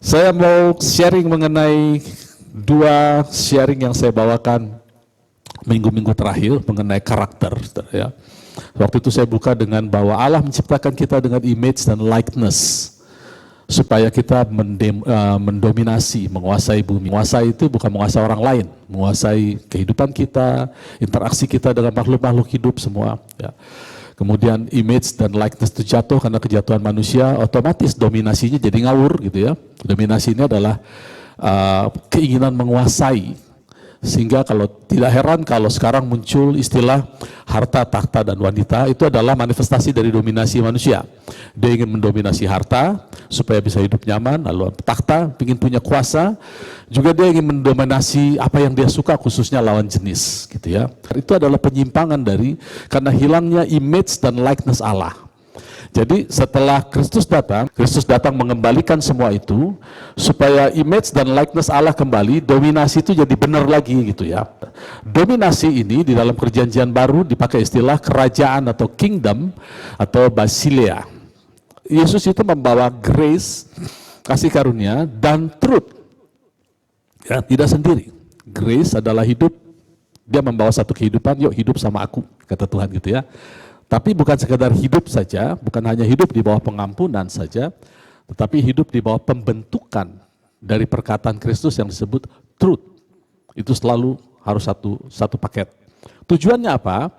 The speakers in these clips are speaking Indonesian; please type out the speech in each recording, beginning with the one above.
Saya mau sharing mengenai dua sharing yang saya bawakan minggu-minggu terakhir mengenai karakter. Ya. Waktu itu saya buka dengan bahwa Allah menciptakan kita dengan image dan likeness supaya kita mendominasi, menguasai bumi. Menguasai itu bukan menguasai orang lain, menguasai kehidupan kita, interaksi kita dengan makhluk-makhluk hidup semua. Ya. Kemudian image dan likeness itu jatuh karena kejatuhan manusia, otomatis dominasinya jadi ngawur gitu ya. Dominasi ini adalah keinginan menguasai. Sehingga kalau tidak heran kalau sekarang muncul istilah harta, takhta, dan wanita, itu adalah manifestasi dari dominasi manusia. Dia ingin mendominasi harta supaya bisa hidup nyaman, lalu takhta, ingin punya kuasa, juga dia ingin mendominasi apa yang dia suka, khususnya lawan jenis, gitu ya. Itu adalah penyimpangan karena hilangnya image dan likeness Allah. Jadi setelah Kristus datang mengembalikan semua itu supaya image dan likeness Allah kembali, dominasi itu jadi benar lagi gitu ya. Dominasi ini di dalam perjanjian baru dipakai istilah kerajaan atau kingdom atau basileia. Yesus itu membawa grace, kasih karunia, dan truth. Ya, tidak sendiri. Grace adalah hidup, dia membawa satu kehidupan, yuk hidup sama aku, kata Tuhan gitu ya. Tapi bukan sekedar hidup saja, bukan hanya hidup di bawah pengampunan saja, tetapi hidup di bawah pembentukan dari perkataan Kristus yang disebut truth. Itu selalu harus satu paket. Tujuannya apa?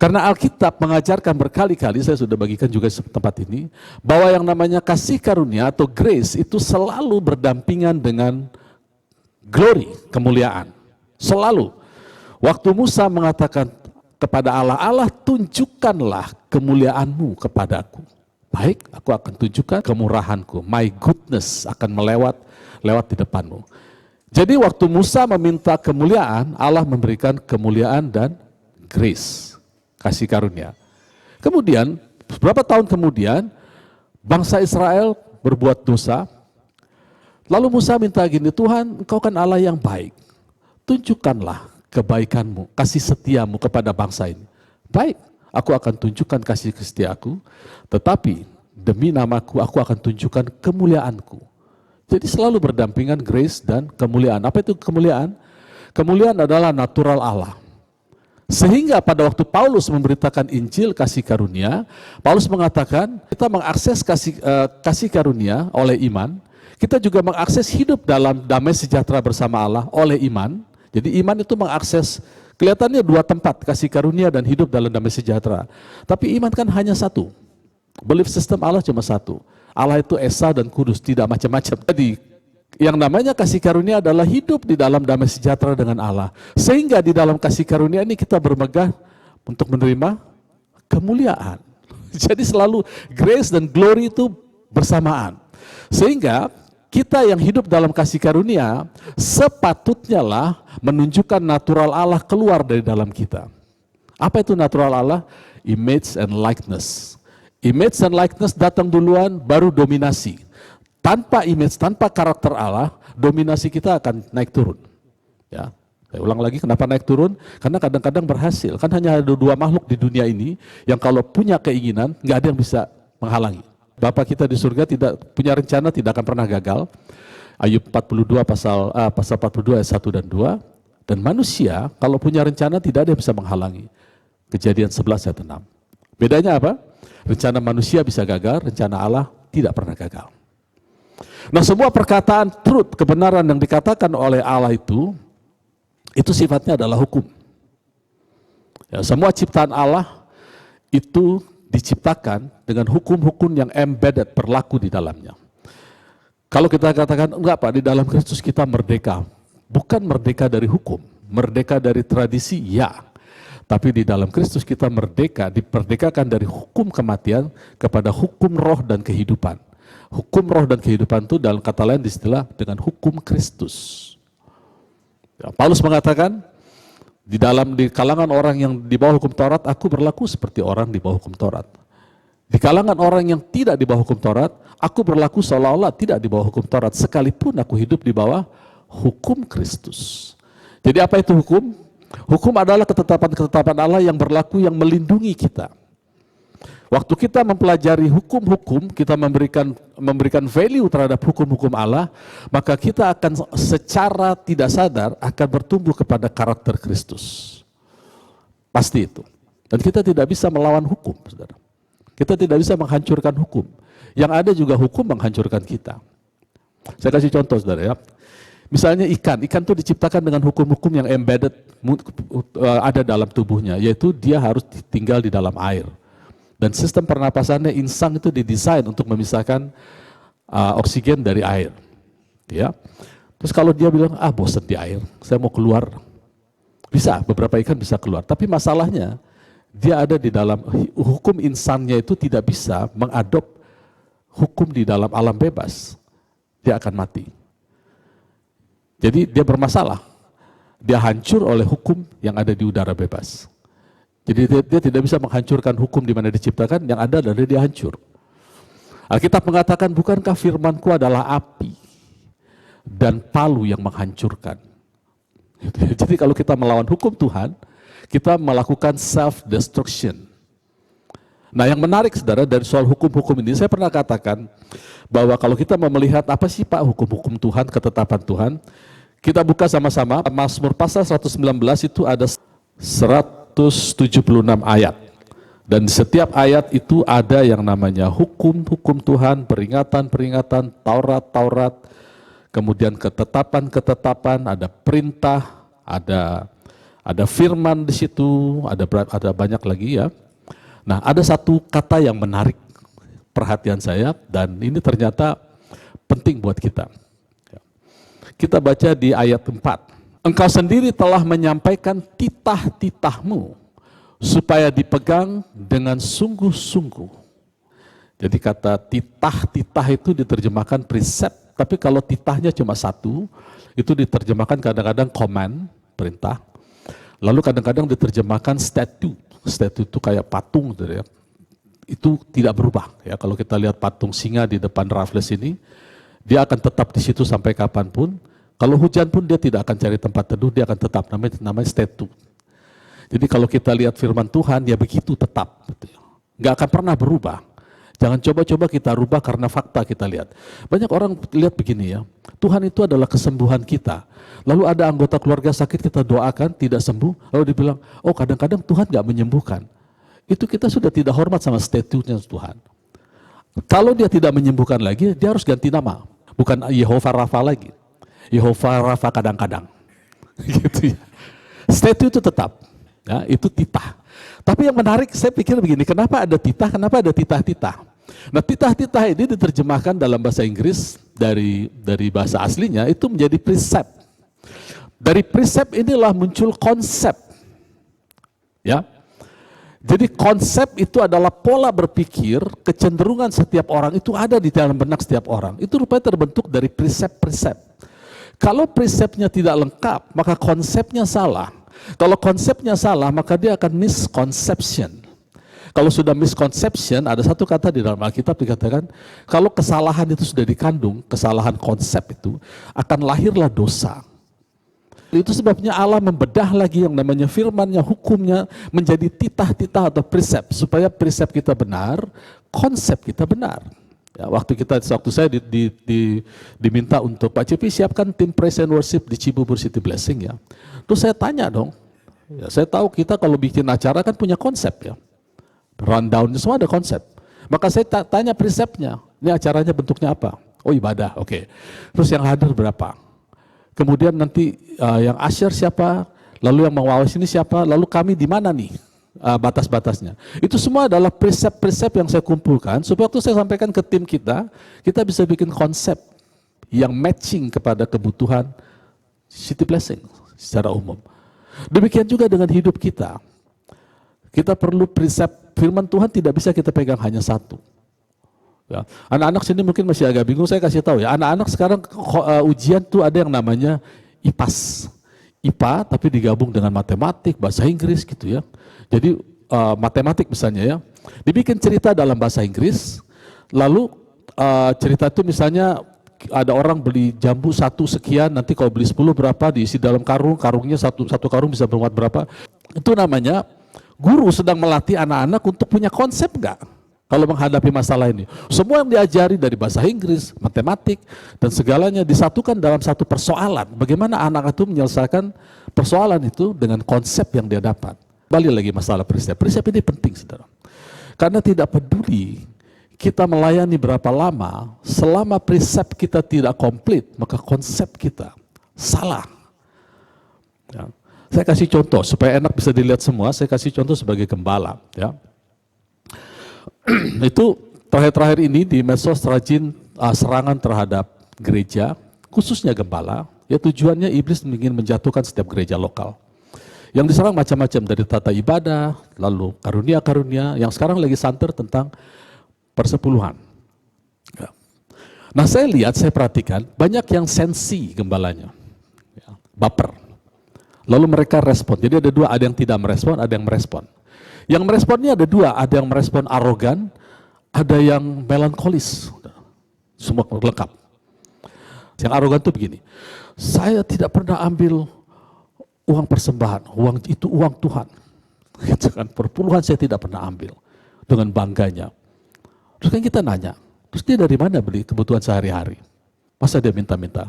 Karena Alkitab mengajarkan berkali-kali, saya sudah bagikan juga di tempat ini, bahwa yang namanya kasih karunia atau grace itu selalu berdampingan dengan glory, kemuliaan. Selalu. Waktu Musa mengatakan kepada Allah, tunjukkanlah kemuliaanmu kepadaku. Baik, aku akan tunjukkan kemurahanku. My goodness akan lewat di depanmu. Jadi waktu Musa meminta kemuliaan, Allah memberikan kemuliaan dan grace, kasih karunia. Kemudian, beberapa tahun kemudian, bangsa Israel berbuat dosa. Lalu Musa minta gini, Tuhan, Engkau kan Allah yang baik. Tunjukkanlah kebaikanmu, kasih setiamu kepada bangsa ini. Baik, aku akan tunjukkan kasih setiaku, tetapi demi namaku aku akan tunjukkan kemuliaanku. Jadi selalu berdampingan grace dan kemuliaan. Apa itu kemuliaan? Kemuliaan adalah natural Allah. Sehingga pada waktu Paulus memberitakan Injil kasih karunia, Paulus mengatakan kita mengakses kasih karunia oleh iman, kita juga mengakses hidup dalam damai sejahtera bersama Allah oleh iman. Jadi iman itu mengakses, kelihatannya dua tempat, kasih karunia dan hidup dalam damai sejahtera. Tapi iman kan hanya satu. Belief system Allah cuma satu. Allah itu Esa dan Kudus, tidak macam-macam. Jadi yang namanya kasih karunia adalah hidup di dalam damai sejahtera dengan Allah. Sehingga di dalam kasih karunia ini kita bermegah untuk menerima kemuliaan. Jadi selalu grace dan glory itu bersamaan. Sehingga kita yang hidup dalam kasih karunia sepatutnya lah menunjukkan natural Allah keluar dari dalam kita. Apa itu natural Allah? Image and likeness. Image and likeness datang duluan, baru dominasi. Tanpa image, tanpa karakter Allah, dominasi kita akan naik turun. Ya, saya ulang lagi, kenapa naik turun? Karena kadang-kadang berhasil. Kan hanya ada dua makhluk di dunia ini yang kalau punya keinginan, nggak ada yang bisa menghalangi. Bapa kita di surga tidak punya rencana, tidak akan pernah gagal. Ayub 42 pasal 42 ayat 1 dan 2. Dan manusia kalau punya rencana tidak ada yang bisa menghalangi. Kejadian 11 ayat 6. Bedanya apa? Rencana manusia bisa gagal, rencana Allah tidak pernah gagal. Nah, semua perkataan truth, kebenaran yang dikatakan oleh Allah itu sifatnya adalah hukum. Ya, semua ciptaan Allah itu diciptakan dengan hukum-hukum yang embedded, berlaku di dalamnya. Kalau kita katakan, enggak Pak, di dalam Kristus kita merdeka. Bukan merdeka dari hukum, merdeka dari tradisi, ya. Tapi di dalam Kristus kita merdeka, diperdekakan dari hukum kematian kepada hukum roh dan kehidupan. Hukum roh dan kehidupan itu dalam kata lain diistilah dengan hukum Kristus. Ya, Paulus mengatakan, di kalangan orang yang di bawah hukum Taurat, aku berlaku seperti orang di bawah hukum Taurat. Di kalangan orang yang tidak di bawah hukum Taurat, aku berlaku seolah-olah tidak di bawah hukum Taurat, sekalipun aku hidup di bawah hukum Kristus. Jadi apa itu hukum? Hukum adalah ketetapan-ketetapan Allah yang berlaku, yang melindungi kita. Waktu kita mempelajari hukum-hukum, kita memberikan value terhadap hukum-hukum Allah, maka kita akan secara tidak sadar akan bertumbuh kepada karakter Kristus. Pasti itu. Dan kita tidak bisa melawan hukum, saudara. Kita tidak bisa menghancurkan hukum. Yang ada juga hukum menghancurkan kita. Saya kasih contoh, saudara ya. Misalnya ikan itu diciptakan dengan hukum-hukum yang embedded ada dalam tubuhnya, yaitu dia harus tinggal di dalam air. Dan sistem pernapasannya insang itu didesain untuk memisahkan oksigen dari air. Ya. Terus kalau dia bilang, bosan di air, saya mau keluar. Bisa, beberapa ikan bisa keluar. Tapi masalahnya, dia ada di dalam, hukum insannya itu tidak bisa mengadop hukum di dalam alam bebas. Dia akan mati. Jadi dia bermasalah. Dia hancur oleh hukum yang ada di udara bebas. Jadi dia tidak bisa menghancurkan hukum di mana diciptakan, yang ada adalah dia hancur. Alkitab mengatakan, bukankah firman-Ku adalah api dan palu yang menghancurkan. Jadi kalau kita melawan hukum Tuhan, kita melakukan self-destruction. Nah yang menarik saudara dari soal hukum-hukum ini, saya pernah katakan bahwa kalau kita mau melihat apa sih Pak hukum-hukum Tuhan, ketetapan Tuhan, kita buka sama-sama Mazmur pasal 119 itu ada 176 ayat. Dan di setiap ayat itu ada yang namanya hukum-hukum Tuhan, peringatan-peringatan, Taurat-Taurat, kemudian ketetapan-ketetapan, ada perintah, ada firman di situ, ada banyak lagi ya. Nah, ada satu kata yang menarik perhatian saya dan ini ternyata penting buat kita. Kita baca di ayat 4. Engkau sendiri telah menyampaikan titah-titahmu supaya dipegang dengan sungguh-sungguh. Jadi kata titah-titah itu diterjemahkan precept, tapi kalau titahnya cuma satu, itu diterjemahkan kadang-kadang command, perintah. Lalu kadang-kadang diterjemahkan statute. Statute itu kayak patung gitu ya. Itu tidak berubah ya. Kalau kita lihat patung singa di depan Raffles ini, dia akan tetap di situ sampai kapanpun. Kalau hujan pun dia tidak akan cari tempat teduh, dia akan tetap, namanya statute. Jadi kalau kita lihat firman Tuhan, ya begitu tetap. Nggak akan pernah berubah. Jangan coba-coba kita rubah karena fakta kita lihat. Banyak orang lihat begini ya, Tuhan itu adalah kesembuhan kita. Lalu ada anggota keluarga sakit kita doakan, tidak sembuh, lalu dibilang, oh kadang-kadang Tuhan nggak menyembuhkan. Itu kita sudah tidak hormat sama statutnya Tuhan. Kalau dia tidak menyembuhkan lagi, dia harus ganti nama. Bukan Yehova Rafa lagi. Yehova Rafa kadang-kadang. Gitu ya. Statute itu tetap. Ya, itu titah. Tapi yang menarik saya pikir begini, kenapa ada titah, kenapa ada titah-titah? Nah titah-titah ini diterjemahkan dalam bahasa Inggris dari bahasa aslinya itu menjadi precept. Dari precept inilah muncul konsep. Ya. Jadi konsep itu adalah pola berpikir, kecenderungan setiap orang itu ada di dalam benak setiap orang. Itu rupanya terbentuk dari precept-precept. Kalau presepnya tidak lengkap, maka konsepnya salah. Kalau konsepnya salah, maka dia akan misconception. Kalau sudah misconception, ada satu kata di dalam Alkitab dikatakan, kalau kesalahan itu sudah dikandung, kesalahan konsep itu, akan lahirlah dosa. Itu sebabnya Allah membedah lagi yang namanya firmannya, hukumnya, menjadi titah-titah atau precept, supaya precept kita benar, konsep kita benar. Ya, waktu saya diminta untuk Pak Cipi siapkan tim praise and worship di Cibubur City Blessing ya. Terus saya tanya dong, ya, saya tahu kita kalau bikin acara kan punya konsep ya, rundownnya semua ada konsep. Maka saya tanya presepnya, ini acaranya bentuknya apa? Oh ibadah, oke. Terus yang hadir berapa? Kemudian nanti yang asyir siapa? Lalu yang mengawasi ini siapa? Lalu kami di mana nih? Batas-batasnya. Itu semua adalah presep-presep yang saya kumpulkan supaya waktu saya sampaikan ke tim kita bisa bikin konsep yang matching kepada kebutuhan City Blessing secara umum. Demikian juga dengan hidup kita. Kita perlu presep firman Tuhan tidak bisa kita pegang hanya satu. Ya. Anak-anak sini mungkin masih agak bingung, saya kasih tahu ya. Anak-anak sekarang ujian tuh ada yang namanya IPAS. IPA tapi digabung dengan matematik, bahasa Inggris gitu ya. Jadi matematik misalnya ya, dibikin cerita dalam bahasa Inggris, lalu cerita itu misalnya ada orang beli jambu satu sekian, nanti kalau beli 10 berapa, diisi dalam karung, karungnya satu karung bisa bermuat berapa. Itu namanya guru sedang melatih anak-anak untuk punya konsep enggak? kalau menghadapi masalah ini. Semua yang diajari dari bahasa Inggris, matematik, dan segalanya disatukan dalam satu persoalan. Bagaimana anak itu menyelesaikan persoalan itu dengan konsep yang dia dapat. Balik lagi masalah prinsip. Prinsip ini penting, saudara. Karena tidak peduli kita melayani berapa lama, selama prinsip kita tidak komplit, maka konsep kita salah. Ya. Saya kasih contoh, supaya enak bisa dilihat semua, saya kasih contoh sebagai gembala. Ya. Itu terakhir-terakhir ini di medsos rajin serangan terhadap gereja, khususnya gembala, ya tujuannya iblis ingin menjatuhkan setiap gereja lokal. Yang diserang macam-macam, dari tata ibadah, lalu karunia-karunia, yang sekarang lagi santer tentang persepuluhan. Ya. Nah saya lihat, saya perhatikan, banyak yang sensi gembalanya, ya, baper. Lalu mereka respon, jadi ada dua, ada yang tidak merespon, ada yang merespon. Yang meresponnya ada dua, ada yang merespon arogan, ada yang melankolis, semua lengkap. Yang arogan itu begini, saya tidak pernah ambil uang persembahan, uang itu uang Tuhan. Gitu kan, perpuluhan saya tidak pernah ambil, dengan bangganya. Terus kan kita nanya, terus dia dari mana beli kebutuhan sehari-hari? Masa dia minta-minta?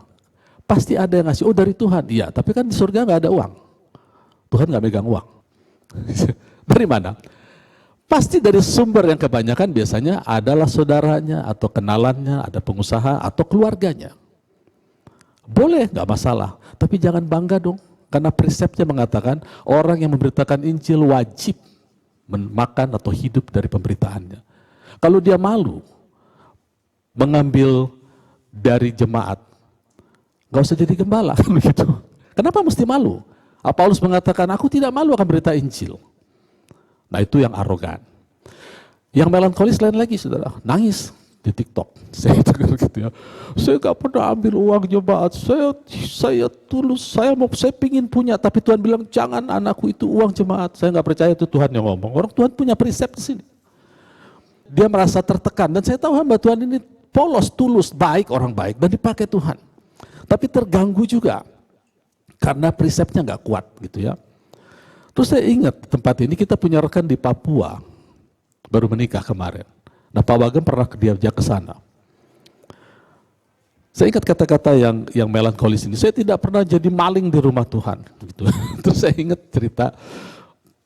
Pasti ada yang ngasih, oh dari Tuhan, iya, tapi kan di surga nggak ada uang. Tuhan nggak megang uang. Dari mana? Pasti dari sumber yang kebanyakan biasanya adalah saudaranya, atau kenalannya, ada pengusaha, atau keluarganya. Boleh, nggak masalah, tapi jangan bangga dong, karena prinsipnya mengatakan orang yang memberitakan Injil wajib makan atau hidup dari pemberitaannya. Kalau dia malu mengambil dari jemaat, nggak usah jadi gembala, kan begitu. Kenapa mesti malu? Paulus mengatakan, aku tidak malu akan berita Injil. Nah itu yang arogan. Yang melankolis lain lagi, saudara, nangis di TikTok. Saya dengar gitu ya, saya gak pernah ambil uang jemaat, saya tulus, saya pingin punya, tapi Tuhan bilang jangan, anakku itu uang jemaat. Saya gak percaya itu Tuhan yang ngomong. Orang Tuhan punya prinsip di sini. Dia merasa tertekan, dan saya tahu hamba Tuhan ini polos, tulus, baik, orang baik, dan dipakai Tuhan. Tapi terganggu juga, karena prinsipnya gak kuat gitu ya. Terus saya ingat tempat ini kita punya rekan di Papua, baru menikah kemarin. Nah Pak Wagem pernah diajak ke sana. Saya ingat kata-kata yang melankolis ini, saya tidak pernah jadi maling di rumah Tuhan. Gitu. Terus saya ingat cerita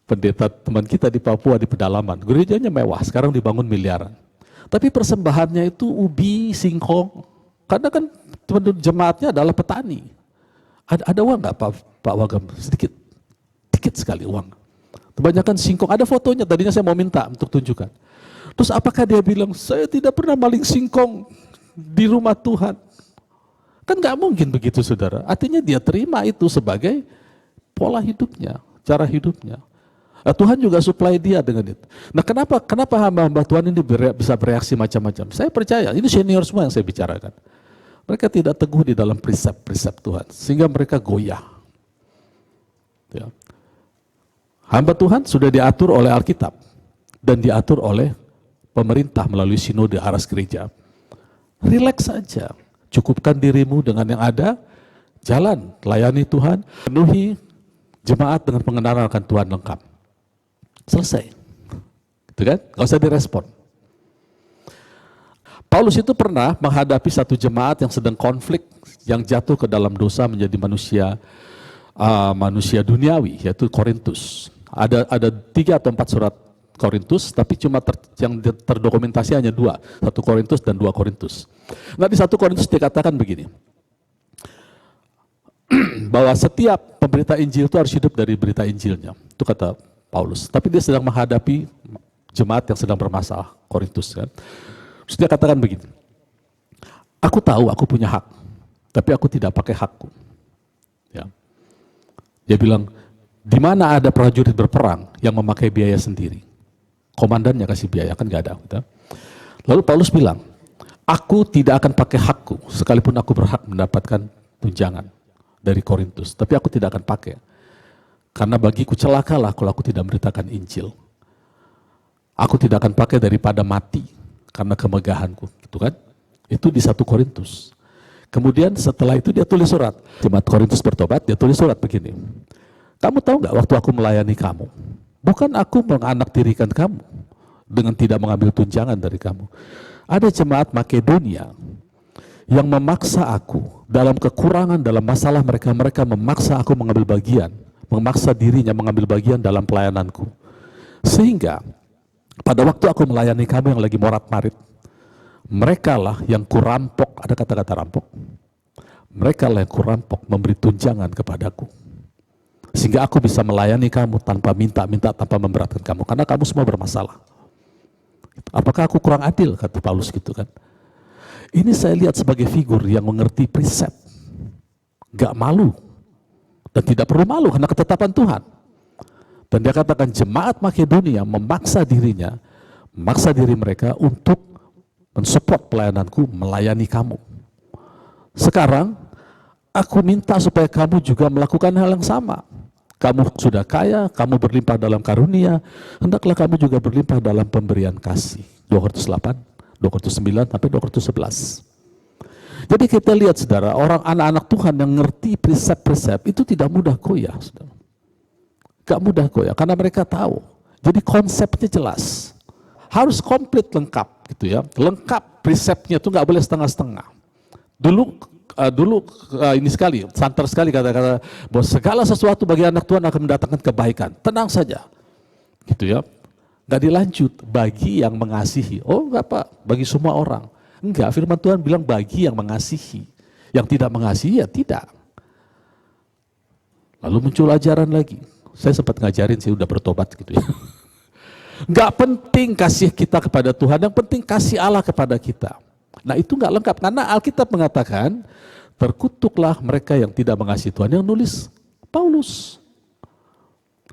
pendeta teman kita di Papua di pedalaman, gerejanya mewah, sekarang dibangun miliaran. Tapi persembahannya itu ubi, singkong, karena kan jemaatnya adalah petani. Ada uang nggak Pak Wagem? Sedikit sekali uang. Kebanyakan singkong, ada fotonya, tadinya saya mau minta untuk tunjukkan. Terus apakah dia bilang, saya tidak pernah maling singkong di rumah Tuhan? Kan nggak mungkin begitu saudara. Artinya dia terima itu sebagai pola hidupnya, cara hidupnya. Nah, Tuhan juga supply dia dengan itu. Nah kenapa hamba-hamba Tuhan ini bisa bereaksi macam-macam? Saya percaya, ini senior semua yang saya bicarakan. Mereka tidak teguh di dalam prinsip-prinsip Tuhan, sehingga mereka goyah. Ya. Hamba Tuhan sudah diatur oleh Alkitab dan diatur oleh pemerintah melalui sinode aras gereja. Rileks saja, cukupkan dirimu dengan yang ada, jalan, layani Tuhan, penuhi jemaat dengan pengenalan akan Tuhan lengkap. Selesai. Gitu kan? Gak usah direspon. Paulus itu pernah menghadapi satu jemaat yang sedang konflik, yang jatuh ke dalam dosa menjadi manusia duniawi, yaitu Korintus. Ada 3 atau 4 surat Korintus, tapi cuma yang terdokumentasi hanya 2, 1 Korintus dan 2 Korintus. Nah di 1 Korintus dikatakan begini, bahwa setiap pemberita Injil itu harus hidup dari berita Injilnya, itu kata Paulus. Tapi dia sedang menghadapi jemaat yang sedang bermasalah, Korintus kan. Terus dia katakan begini, aku tahu aku punya hak, tapi aku tidak pakai hakku. Ya. Dia bilang, di mana ada prajurit berperang yang memakai biaya sendiri? Komandannya kasih biaya, kan nggak ada. Gitu. Lalu Paulus bilang, aku tidak akan pakai hakku, sekalipun aku berhak mendapatkan tunjangan dari Korintus, tapi aku tidak akan pakai. Karena bagiku celakalah kalau aku tidak memberitakan Injil. Aku tidak akan pakai daripada mati, karena kemegahanku. Gitu kan? Itu di 1 Korintus. Kemudian setelah itu dia tulis surat. Jemaat Korintus bertobat, dia tulis surat begini. Kamu tahu nggak waktu aku melayani kamu? Bukan aku menganaktirikan kamu dengan tidak mengambil tunjangan dari kamu. Ada jemaat Makedonia yang memaksa aku dalam kekurangan, dalam masalah mereka memaksa aku mengambil bagian, memaksa dirinya mengambil bagian dalam pelayananku. Sehingga pada waktu aku melayani kamu yang lagi morat-marit, mereka lah yang kurampok, ada kata-kata rampok, mereka lah yang kurampok memberi tunjangan kepadaku. Sehingga aku bisa melayani kamu tanpa minta-minta, tanpa memberatkan kamu, karena kamu semua bermasalah. Apakah aku kurang adil, kata Paulus gitu kan. Ini saya lihat sebagai figur yang mengerti prinsip, gak malu, dan tidak perlu malu karena ketetapan Tuhan. Dan dia katakan jemaat Makedonia memaksa dirinya, memaksa diri mereka untuk mensupport pelayananku, melayani kamu. Sekarang aku minta supaya kamu juga melakukan hal yang sama. Kamu sudah kaya, kamu berlimpah dalam karunia, hendaklah kamu juga berlimpah dalam pemberian kasih. 2 Korintus 8, 2 Korintus 9 sampai 2 Korintus 11. Jadi kita lihat saudara, orang anak-anak Tuhan yang ngerti prinsip-prinsip itu tidak mudah goyah, saudara. Gak mudah goyah karena mereka tahu. Jadi konsepnya jelas, harus komplit lengkap gitu ya. Lengkap prinsipnya itu nggak boleh setengah-setengah. Dulu ini sekali, santer sekali kata-kata bahwa segala sesuatu bagi anak Tuhan akan mendatangkan kebaikan. Tenang saja, gitu ya. Nggak dilanjut, bagi yang mengasihi. Oh enggak Pak, bagi semua orang. Enggak, firman Tuhan bilang bagi yang mengasihi. Yang tidak mengasihi ya tidak. Lalu muncul ajaran lagi. Saya sempat ngajarin, saya udah bertobat gitu ya. Enggak penting kasih kita kepada Tuhan, yang penting kasih Allah kepada kita. Nah itu nggak lengkap, karena Alkitab mengatakan, terkutuklah mereka yang tidak mengasihi Tuhan, yang nulis Paulus.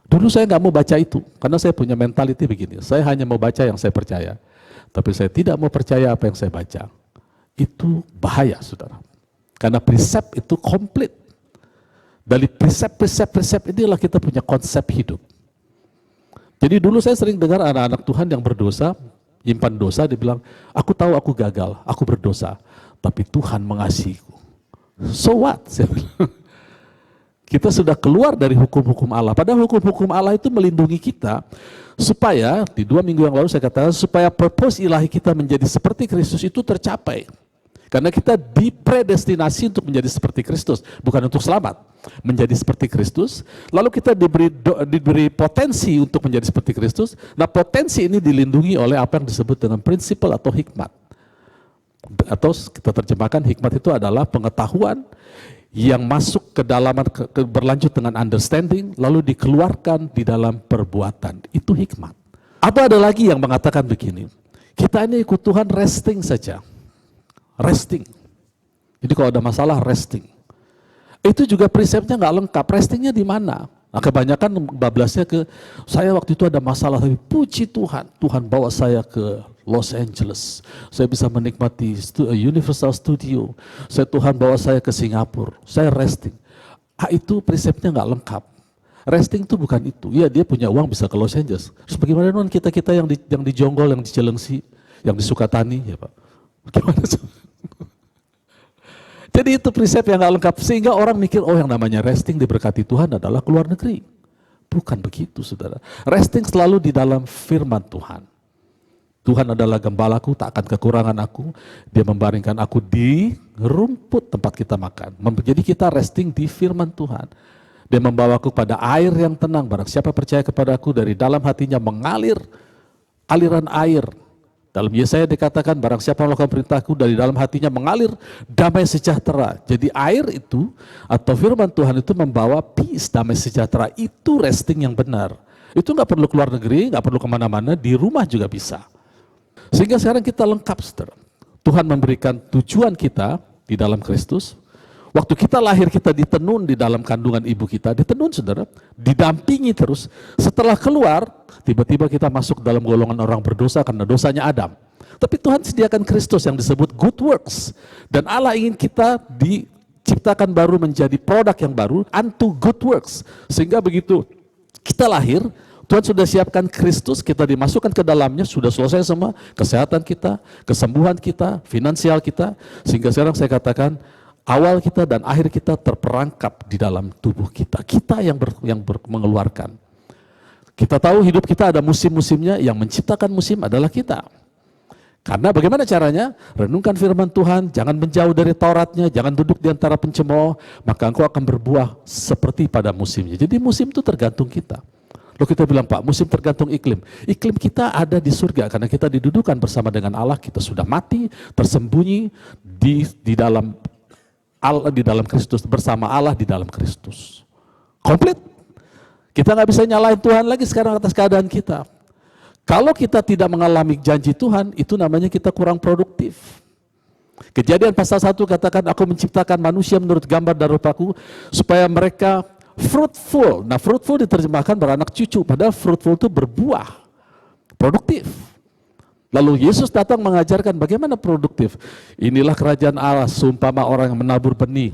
Dulu saya nggak mau baca itu, karena saya punya mentality begini, saya hanya mau baca yang saya percaya, tapi saya tidak mau percaya apa yang saya baca. Itu bahaya saudara, karena prinsip itu komplit. Dari prinsip inilah kita punya konsep hidup. Jadi dulu saya sering dengar anak-anak Tuhan yang berdosa, nyimpan dosa, dia bilang, aku tahu aku gagal, aku berdosa, tapi Tuhan mengasihiku. So what? Kita sudah keluar dari hukum-hukum Allah. Padahal hukum-hukum Allah itu melindungi kita, supaya, di 2 minggu yang lalu saya katakan, supaya purpose ilahi kita menjadi seperti Kristus itu tercapai. Karena kita dipredestinasi untuk menjadi seperti Kristus, bukan untuk selamat. Menjadi seperti Kristus, lalu kita diberi potensi untuk menjadi seperti Kristus. Nah potensi ini dilindungi oleh apa yang disebut dengan prinsipal atau hikmat. Atau kita terjemahkan hikmat itu adalah pengetahuan yang masuk ke dalam, berlanjut dengan understanding, lalu dikeluarkan di dalam perbuatan. Itu hikmat. Atau ada lagi yang mengatakan begini, kita ini ikut Tuhan resting saja. Resting. Jadi kalau ada masalah resting. Itu juga prinsipnya nggak lengkap. Restingnya di mana? Nah, kebanyakan bablasnya ke saya waktu itu ada masalah, tapi puji Tuhan, Tuhan bawa saya ke Los Angeles. Saya bisa menikmati Universal Studio. Tuhan bawa saya ke Singapura. Saya resting. Itu prinsipnya nggak lengkap. Resting itu bukan itu. Iya dia punya uang bisa ke Los Angeles. Terus bagaimana non kita yang di Jonggol, yang di Cilengsi, yang di Sukatani, ya Pak? Bagaimana? Jadi itu prinsip yang nggak lengkap, sehingga orang mikir, oh yang namanya resting diberkati Tuhan adalah keluar negeri. Bukan begitu saudara. Resting selalu di dalam firman Tuhan. Tuhan adalah gembalaku, tak akan kekurangan aku. Dia membaringkan aku di rumput tempat kita makan. Jadi kita resting di firman Tuhan. Dia membawaku pada air yang tenang. Barang siapa percaya kepadaku, dari dalam hatinya mengalir aliran air. Dalam Yesaya dikatakan, barang siapa melakukan perintahku, dari dalam hatinya mengalir damai sejahtera. Jadi air itu atau firman Tuhan itu membawa peace, damai sejahtera. Itu resting yang benar. Itu nggak perlu keluar negeri, nggak perlu kemana-mana, di rumah juga bisa. Sehingga sekarang kita lengkap, saudara. Tuhan memberikan tujuan kita di dalam Kristus. Waktu kita lahir, kita ditenun di dalam kandungan ibu kita, ditenun saudara, didampingi terus. Setelah keluar, tiba-tiba kita masuk dalam golongan orang berdosa karena dosanya Adam. Tapi Tuhan sediakan Kristus yang disebut good works. Dan Allah ingin kita diciptakan baru menjadi produk yang baru, unto good works. Sehingga begitu kita lahir, Tuhan sudah siapkan Kristus, kita dimasukkan ke dalamnya, sudah selesai semua, kesehatan kita, kesembuhan kita, finansial kita. Sehingga sekarang saya katakan, awal kita dan akhir kita terperangkap di dalam tubuh kita. Kita yang mengeluarkan. Kita tahu hidup kita ada musim-musimnya, yang menciptakan musim adalah kita. Karena bagaimana caranya? Renungkan firman Tuhan, jangan menjauh dari Tauratnya, jangan duduk di antara pencemooh, maka engkau akan berbuah seperti pada musimnya. Jadi musim itu tergantung kita. Lalu kita bilang, Pak, musim tergantung iklim. Iklim kita ada di surga, karena kita didudukan bersama dengan Allah, kita sudah mati, tersembunyi di dalam Allah, di dalam Kristus, bersama Allah di dalam Kristus. Komplit. Kita nggak bisa nyalain Tuhan lagi sekarang atas keadaan kita. Kalau kita tidak mengalami janji Tuhan, itu namanya kita kurang produktif. Kejadian pasal 1 katakan, aku menciptakan manusia menurut gambar dan rupaku, supaya mereka fruitful. Nah, fruitful diterjemahkan beranak cucu, padahal fruitful itu berbuah, produktif. Lalu Yesus datang mengajarkan bagaimana produktif. Inilah kerajaan Allah, seumpama orang yang menabur benih.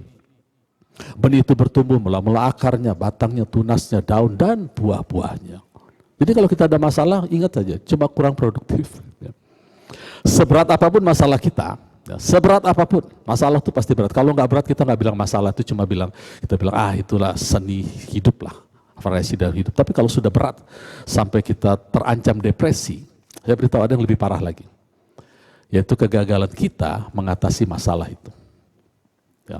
Benih itu bertumbuh, mula-mula akarnya, batangnya, tunasnya, daun, dan buah-buahnya. Jadi kalau kita ada masalah, ingat saja, cuma kurang produktif. Seberat apapun masalah kita, seberat apapun, masalah itu pasti berat. Kalau nggak berat, kita nggak bilang masalah, itu cuma kita bilang, itulah seni hidup lah, variasi dari hidup. Tapi kalau sudah berat, sampai kita terancam depresi, saya beritahu ada yang lebih parah lagi, yaitu kegagalan kita mengatasi masalah itu. Ya.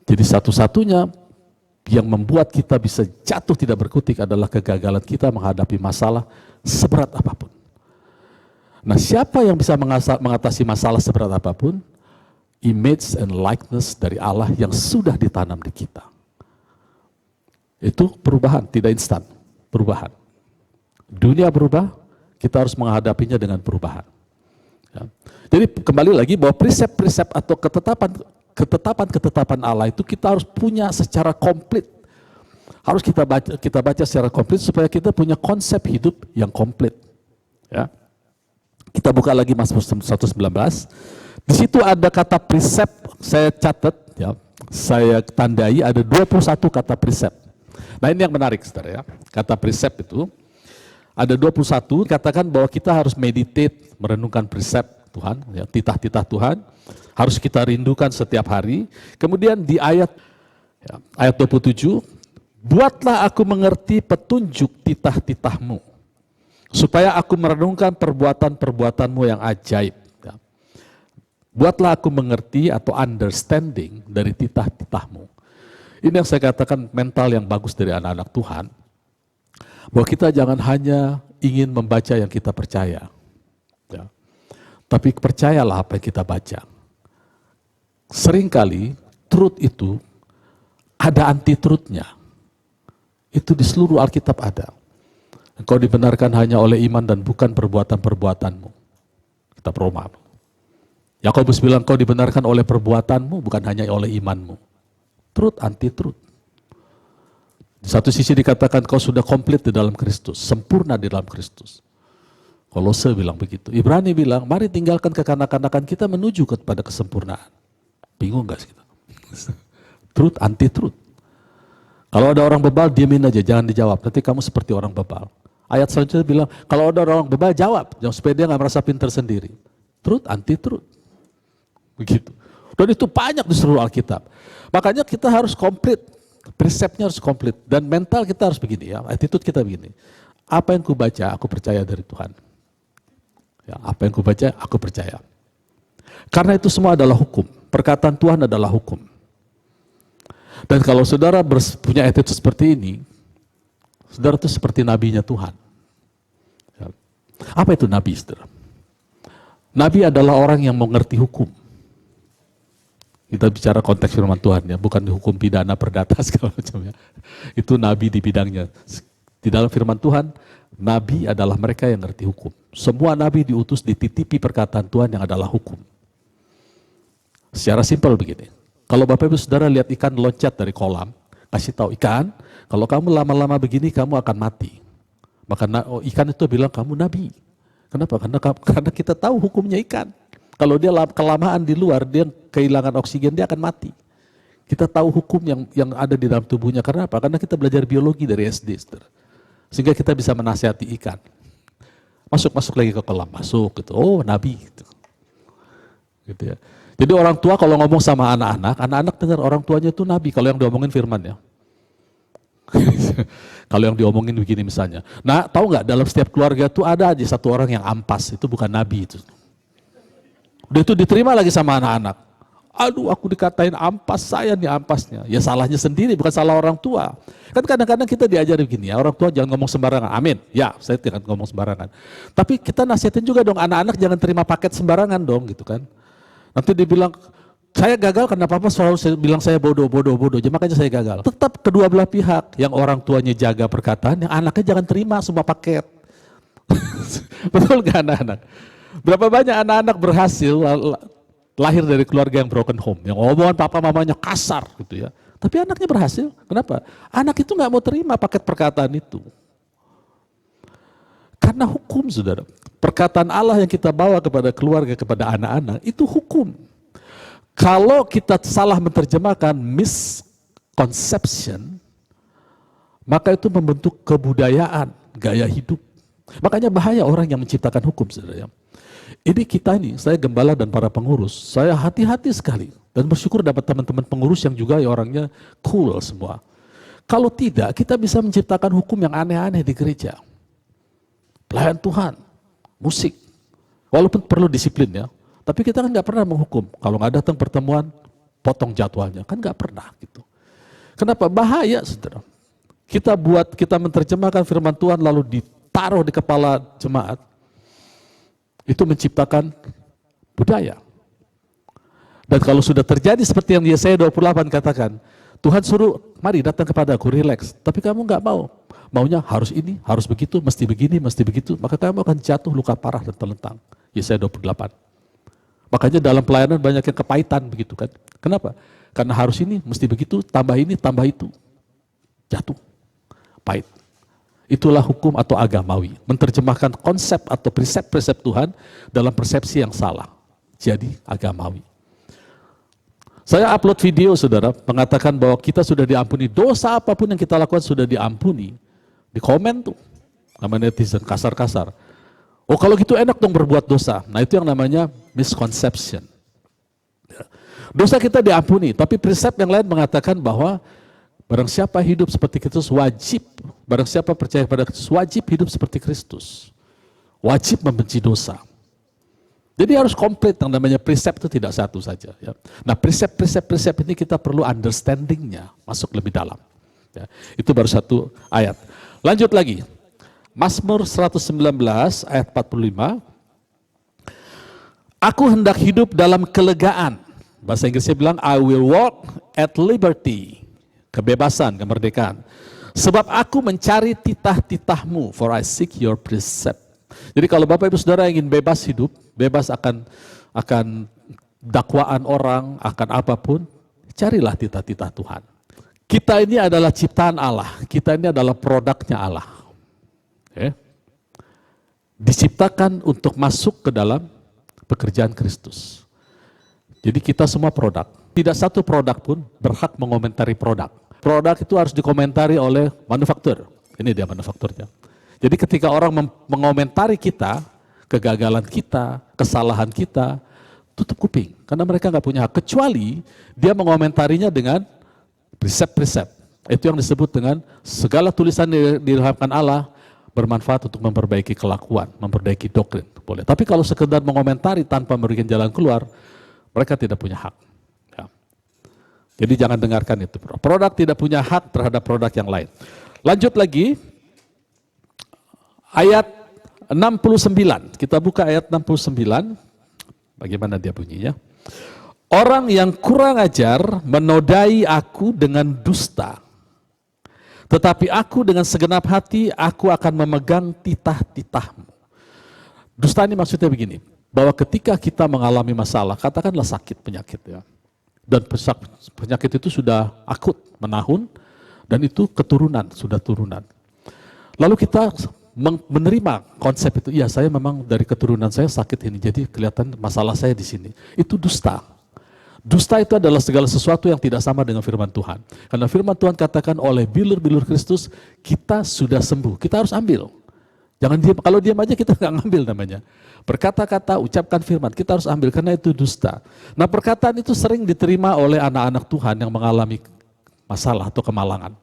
Jadi satu-satunya yang membuat kita bisa jatuh tidak berkutik adalah kegagalan kita menghadapi masalah seberat apapun. Nah, siapa yang bisa mengatasi masalah seberat apapun? Image and likeness dari Allah yang sudah ditanam di kita. Itu perubahan, tidak instan, perubahan. Dunia berubah, kita harus menghadapinya dengan perubahan. Ya. Jadi kembali lagi bahwa prinsip-prinsip atau ketetapan Allah itu kita harus punya secara komplit. Harus kita baca secara komplit supaya kita punya konsep hidup yang komplit. Ya. Kita buka lagi Mazmur 119. Di situ ada kata prinsip, saya catat, ya, saya tandai ada 21 kata prinsip. Nah, ini yang menarik, saudara, ya. Kata prinsip itu ada 21, katakan bahwa kita harus meditate, merenungkan prinsip Tuhan, ya, titah-titah Tuhan. Harus kita rindukan setiap hari. Kemudian di ayat 27, buatlah aku mengerti petunjuk titah-titahmu, supaya aku merenungkan perbuatan-perbuatanmu yang ajaib. Ya. Buatlah aku mengerti atau understanding dari titah-titahmu. Ini yang saya katakan mental yang bagus dari anak-anak Tuhan, bahwa kita jangan hanya ingin membaca yang kita percaya, ya. Tapi percayalah apa yang kita baca. Seringkali truth itu ada anti-truthnya. Itu di seluruh Alkitab ada. Engkau dibenarkan hanya oleh iman dan bukan perbuatan-perbuatanmu. Kitab Roma. Yakobus bilang kau dibenarkan oleh perbuatanmu bukan hanya oleh imanmu. Truth, anti-truth. Di satu sisi dikatakan kau sudah komplit di dalam Kristus, sempurna di dalam Kristus. Kolose bilang begitu. Ibrani bilang, mari tinggalkan kekanak-kanakan kita menuju kepada kesempurnaan. Bingung gak sih kita? Truth, anti-truth. Kalau ada orang bebal, diemin aja, jangan dijawab. Nanti kamu seperti orang bebal. Ayat selanjutnya bilang, kalau ada orang bebal, jawab. Jangan supaya dia gak merasa pintar sendiri. Truth, anti-truth. Begitu. Dan itu banyak di seluruh Alkitab. Makanya kita harus komplit. Prinsipnya harus komplit. Dan mental kita harus begini, ya. Attitude kita begini. Apa yang kubaca, aku percaya dari Tuhan. Ya, apa yang kubaca, aku percaya. Karena itu semua adalah hukum. Perkataan Tuhan adalah hukum. Dan kalau saudara punya attitude seperti ini, saudara itu seperti nabinya Tuhan. Ya. Apa itu nabi, saudara? Nabi adalah orang yang mengerti hukum. Kita bicara konteks firman Tuhan, ya, bukan hukum pidana perdata segala macam, ya. Itu nabi di bidangnya. Di dalam firman Tuhan, nabi adalah mereka yang mengerti hukum. Semua nabi diutus dititipi perkataan Tuhan yang adalah hukum. Secara simpel begini, kalau Bapak Ibu Saudara lihat ikan loncat dari kolam, kasih tahu ikan, kalau kamu lama-lama begini kamu akan mati. Maka ikan itu bilang kamu nabi. Kenapa? Karena kita tahu hukumnya ikan. Kalau dia kelamaan di luar, dia kehilangan oksigen, dia akan mati. Kita tahu hukum yang ada di dalam tubuhnya. Karena apa? Karena kita belajar biologi dari SD, saudara. Sehingga kita bisa menasihati ikan. Masuk lagi ke kolam, masuk gitu. Oh, nabi gitu. Gitu ya. Jadi orang tua kalau ngomong sama anak-anak dengar orang tuanya itu nabi kalau yang diomongin firman, ya. Kalau yang diomongin begini misalnya. Nah, tahu nggak dalam setiap keluarga tuh ada aja satu orang yang ampas, itu bukan nabi itu. Dia itu diterima lagi sama anak-anak. Aduh, aku dikatain ampas, saya nih ampasnya. Ya salahnya sendiri, bukan salah orang tua. Kan kadang-kadang kita diajari begini ya, orang tua jangan ngomong sembarangan. Amin. Ya, saya tidak ngomong sembarangan. Tapi kita nasihatin juga dong, anak-anak jangan terima paket sembarangan dong, gitu kan. Nanti dibilang, saya gagal karena papa selalu bilang saya bodoh, jadi makanya saya gagal. Tetap kedua belah pihak, yang orang tuanya jaga perkataan, yang anaknya jangan terima semua paket. Betul gak anak-anak? Berapa banyak anak-anak berhasil lahir dari keluarga yang broken home, yang omongan papa mamanya kasar gitu ya. Tapi anaknya berhasil, kenapa? Anak itu gak mau terima paket perkataan itu. Karena hukum, saudara. Perkataan Allah yang kita bawa kepada keluarga, kepada anak-anak, itu hukum. Kalau kita salah menerjemahkan misconception, maka itu membentuk kebudayaan, gaya hidup. Makanya bahaya orang yang menciptakan hukum, saudara. Ini kita ini, saya gembala dan para pengurus, saya hati-hati sekali. Dan bersyukur dapat teman-teman pengurus yang juga ya orangnya cool semua. Kalau tidak, kita bisa menciptakan hukum yang aneh-aneh di gereja. Pelayan Tuhan, musik, walaupun perlu disiplin ya. Tapi kita kan nggak pernah menghukum. Kalau nggak datang pertemuan, potong jadwalnya. Kan nggak pernah gitu. Kenapa? Bahaya, saudara. Kita menerjemahkan firman Tuhan lalu ditaruh di kepala jemaat. Itu menciptakan budaya. Dan kalau sudah terjadi seperti yang Yesaya 28 katakan, Tuhan suruh, mari datang kepadaku, relax. Tapi kamu nggak mau. Maunya harus ini, harus begitu, mesti begini, mesti begitu. Maka kamu akan jatuh luka parah dan terlentang. Yesaya 28. Makanya dalam pelayanan banyak yang kepahitan begitu kan. Kenapa? Karena harus ini, mesti begitu, tambah ini, tambah itu. Jatuh. Pahit. Itulah hukum atau agamawi. Menerjemahkan konsep atau prinsip-prinsip Tuhan dalam persepsi yang salah. Jadi agamawi. Saya upload video, saudara, mengatakan bahwa kita sudah diampuni. Dosa apapun yang kita lakukan sudah diampuni. Di komen tuh, sama netizen, kasar-kasar. Oh kalau gitu enak dong berbuat dosa. Nah itu yang namanya misconception. Dosa kita diampuni, tapi prinsip yang lain mengatakan bahwa barang siapa hidup seperti Kristus wajib, barang siapa percaya kepada Kristus wajib hidup seperti Kristus. Wajib membenci dosa. Jadi harus komplit, yang namanya prinsip itu tidak satu saja. Ya. Nah prinsip ini kita perlu understandingnya, masuk lebih dalam. Ya. Itu baru satu ayat. Lanjut lagi. Mazmur 119 ayat 45. Aku hendak hidup dalam kelegaan. Bahasa Inggrisnya bilang, I will walk at liberty. Kebebasan, kemerdekaan. Sebab aku mencari titah-titahmu, for I seek your precept. Jadi kalau Bapak Ibu Saudara ingin bebas hidup, bebas akan dakwaan orang, akan apapun, carilah titah-titah Tuhan. Kita ini adalah ciptaan Allah, kita ini adalah produknya Allah. Okay. Diciptakan untuk masuk ke dalam pekerjaan Kristus. Jadi kita semua produk. Tidak satu produk pun berhak mengomentari produk. Produk itu harus dikomentari oleh manufaktur. Ini dia manufakturnya. Jadi ketika orang mengomentari kita, kegagalan kita, kesalahan kita, tutup kuping. Karena mereka nggak punya hak. Kecuali dia mengomentarinya dengan prinsip-prinsip. Itu yang disebut dengan segala tulisan diilhamkan Allah bermanfaat untuk memperbaiki kelakuan, memperbaiki doktrin. Boleh. Tapi kalau sekedar mengomentari tanpa memberikan jalan keluar, mereka tidak punya hak. Ya. Jadi jangan dengarkan itu. Produk tidak punya hak terhadap produk yang lain. Lanjut lagi. Ayat 69. Kita buka ayat 69. Bagaimana dia bunyinya? Orang yang kurang ajar menodai aku dengan dusta. Tetapi aku dengan segenap hati, aku akan memegang titah-titahmu. Dusta ini maksudnya begini, bahwa ketika kita mengalami masalah, katakanlah sakit, penyakit ya. Dan penyakit itu sudah akut, menahun, dan itu keturunan, sudah turunan. Lalu kita menerima konsep itu, iya saya memang dari keturunan saya sakit ini, jadi kelihatan masalah saya di sini. Itu dusta. Dusta itu adalah segala sesuatu yang tidak sama dengan firman Tuhan. Karena firman Tuhan katakan oleh bilur-bilur Kristus, kita sudah sembuh. Kita harus ambil. Jangan diam, kalau diam aja kita nggak ngambil namanya. Berkata-kata, ucapkan firman, kita harus ambil karena itu dusta. Nah perkataan itu sering diterima oleh anak-anak Tuhan yang mengalami masalah atau kemalangan.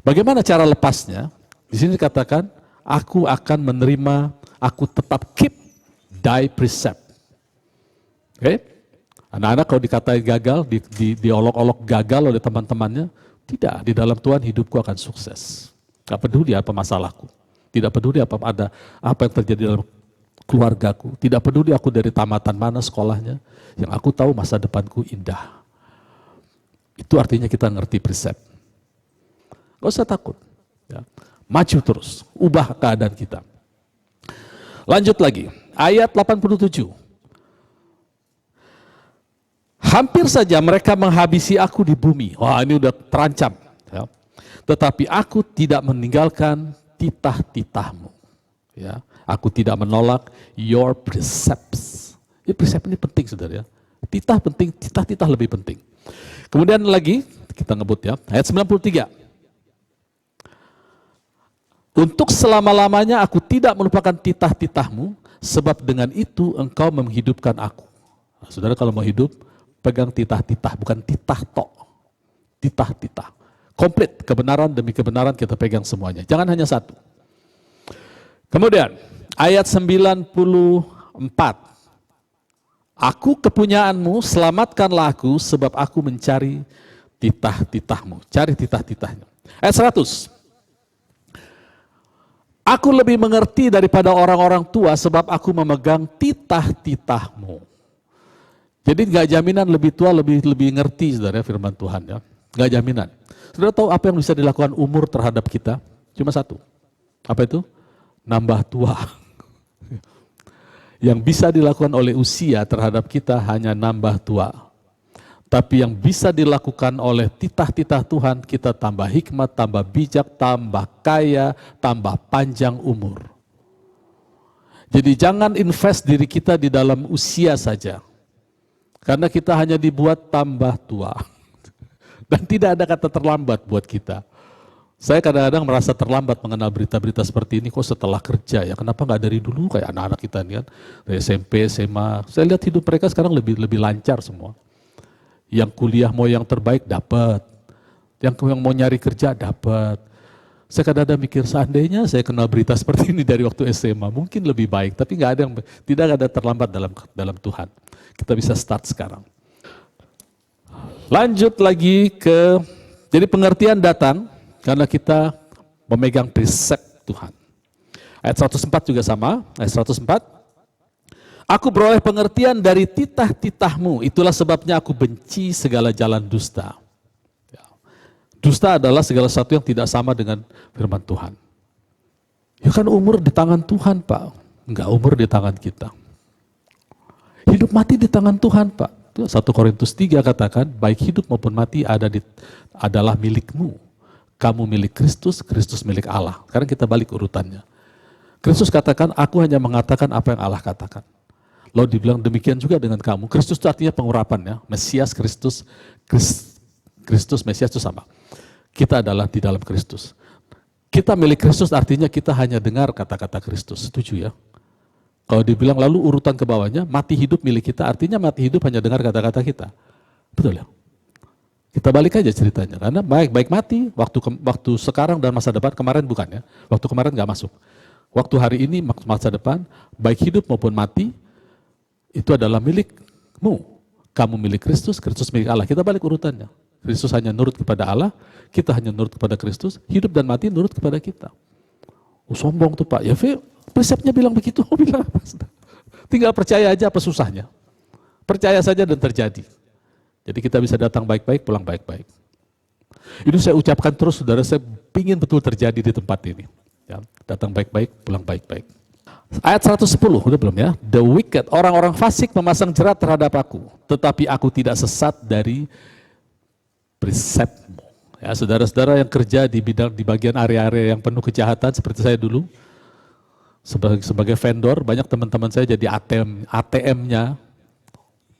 Bagaimana cara lepasnya? Di sini dikatakan, aku akan menerima, aku tetap keep thy precept. Oke? Anak-anak kalau dikatai gagal, diolok-olok gagal oleh teman-temannya, tidak, di dalam Tuhan hidupku akan sukses. Gak peduli apa masalahku, tidak peduli apa yang terjadi dalam keluargaku, tidak peduli aku dari tamatan mana sekolahnya, yang aku tahu masa depanku indah. Itu artinya kita ngerti precept. Gak usah takut. Ya. Maju terus, ubah keadaan kita. Lanjut lagi, ayat 87. Hampir saja mereka menghabisi aku di bumi. Wah, ini udah terancam. Ya. Tetapi aku tidak meninggalkan titah-titahmu. Ya. Aku tidak menolak your precepts. Ya, precept ini penting, saudara. Ya. Titah penting, titah-titah lebih penting. Kemudian lagi, kita ngebut ya, ayat 93. Untuk selama-lamanya aku tidak melupakan titah-titahmu, sebab dengan itu engkau menghidupkan aku. Nah, saudara kalau mau hidup, pegang titah-titah, bukan titah tok. Titah-titah. Komplit, kebenaran demi kebenaran kita pegang semuanya. Jangan hanya satu. Kemudian, ayat 94. Aku kepunyaanmu, selamatkanlah aku, sebab aku mencari titah-titahmu. Cari titah-titahnya. Ayat 100. Aku lebih mengerti daripada orang-orang tua, sebab aku memegang titah-titahmu. Jadi nggak jaminan lebih tua lebih ngerti, saudara, firman Tuhan ya. Nggak jaminan. Saudara tahu apa yang bisa dilakukan umur terhadap kita? Cuma satu. Apa itu? Nambah tua. Yang bisa dilakukan oleh usia terhadap kita hanya nambah tua. Tapi yang bisa dilakukan oleh titah-titah Tuhan, kita tambah hikmat, tambah bijak, tambah kaya, tambah panjang umur. Jadi jangan invest diri kita di dalam usia saja. Karena kita hanya dibuat tambah tua. Dan tidak ada kata terlambat buat kita. Saya kadang-kadang merasa terlambat mengenal berita-berita seperti ini kok setelah kerja ya. Kenapa nggak dari dulu kayak anak-anak kita nih kan. Dari SMP, SMA. Saya lihat hidup mereka sekarang lebih lancar semua. Yang kuliah mau yang terbaik dapat. Yang mau nyari kerja dapat. Saya kadang-kadang mikir seandainya saya kenal berita seperti ini dari waktu SMA. Mungkin lebih baik. Tapi tidak ada terlambat dalam Tuhan. Kita bisa start sekarang. Lanjut lagi jadi pengertian datang karena kita memegang precept Tuhan. Ayat 104 juga sama, ayat 104. Aku beroleh pengertian dari titah-titahmu, itulah sebabnya aku benci segala jalan dusta. Dusta adalah segala sesuatu yang tidak sama dengan firman Tuhan. Ya kan umur di tangan Tuhan, Pak. Enggak, umur di tangan kita. Hidup mati di tangan Tuhan, Pak. 1 Korintus 3 katakan, baik hidup maupun mati adalah milikmu. Kamu milik Kristus, Kristus milik Allah. Sekarang kita balik urutannya. Kristus katakan, aku hanya mengatakan apa yang Allah katakan. Lalu dibilang demikian juga dengan kamu. Kristus itu artinya pengurapan ya. Mesias, Kristus, Mesias itu sama. Kita adalah di dalam Kristus. Kita milik Kristus artinya kita hanya dengar kata-kata Kristus. Setuju ya? Kalau dibilang lalu urutan ke bawahnya, mati hidup milik kita, artinya mati hidup hanya dengar kata-kata kita. Betul ya? Kita balik aja ceritanya, karena baik mati, waktu sekarang dan masa depan, kemarin bukan ya, waktu kemarin nggak masuk. Waktu hari ini, masa depan, baik hidup maupun mati, itu adalah milikmu. Kamu milik Kristus, Kristus milik Allah. Kita balik urutannya. Kristus hanya nurut kepada Allah, kita hanya nurut kepada Kristus, hidup dan mati nurut kepada kita. Sombong tuh Pak, ya prinsipnya bilang begitu, bilang apa? Tinggal percaya aja apa susahnya. Percaya saja dan terjadi. Jadi kita bisa datang baik-baik, pulang baik-baik. Ini saya ucapkan terus saudara, saya ingin betul terjadi di tempat ini. Ya, datang baik-baik, pulang baik-baik. Ayat 110, udah belum ya? The wicked, orang-orang fasik memasang jerat terhadap aku, tetapi aku tidak sesat dari presepmu. Ya, saudara-saudara yang kerja di bagian area-area yang penuh kejahatan seperti saya dulu, sebagai vendor, banyak teman-teman saya jadi ATM-nya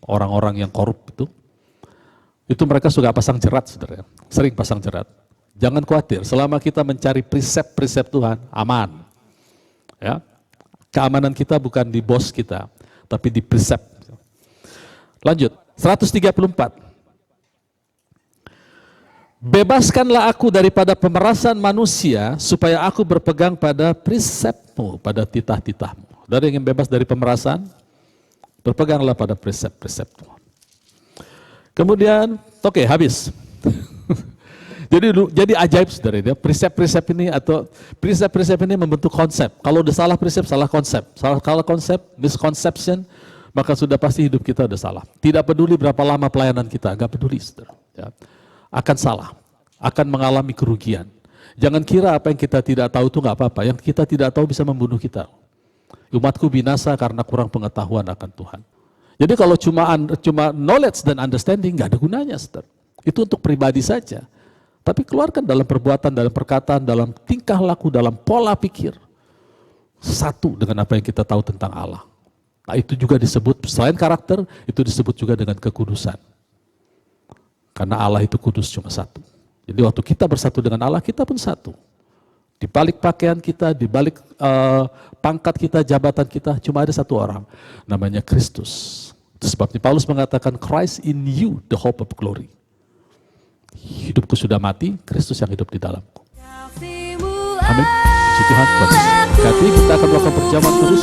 orang-orang yang korup itu mereka suka pasang jerat, saudara. Sering pasang jerat. Jangan khawatir, selama kita mencari presep Tuhan, aman. Ya, keamanan kita bukan di bos kita, tapi di presep. Lanjut, 134. Bebaskanlah aku daripada pemerasan manusia, supaya aku berpegang pada prinsipmu, pada titah-titahmu. Dari yang ingin bebas dari pemerasan, berpeganglah pada prinsip-prinsipmu. Kemudian, oke, habis. Jadi ajaib, saudara. Prinsip-prinsip ini atau prinsip-prinsip ini membentuk konsep. Kalau udah salah prinsip, salah konsep. Kalau konsep, misconception, maka sudah pasti hidup kita udah salah. Tidak peduli berapa lama pelayanan kita, nggak peduli, saudara. Ya. Akan salah, akan mengalami kerugian. Jangan kira apa yang kita tidak tahu itu nggak apa-apa. Yang kita tidak tahu bisa membunuh kita. Umatku binasa karena kurang pengetahuan akan Tuhan. Jadi kalau cuma knowledge dan understanding nggak ada gunanya, saudara. Itu untuk pribadi saja. Tapi keluarkan dalam perbuatan, dalam perkataan, dalam tingkah laku, dalam pola pikir. Satu dengan apa yang kita tahu tentang Allah. Nah, itu juga disebut, selain karakter, itu disebut juga dengan kekudusan. Karena Allah itu kudus cuma satu. Jadi waktu kita bersatu dengan Allah, kita pun satu. Di balik pakaian kita, di balik pangkat kita, jabatan kita, cuma ada satu orang. Namanya Kristus. Itu sebabnya Paulus mengatakan, Christ in you, the hope of glory. Hidupku sudah mati, Kristus yang hidup di dalamku. Amin. Puji Tuhan. Kita akan melakukan perjamuan kudus.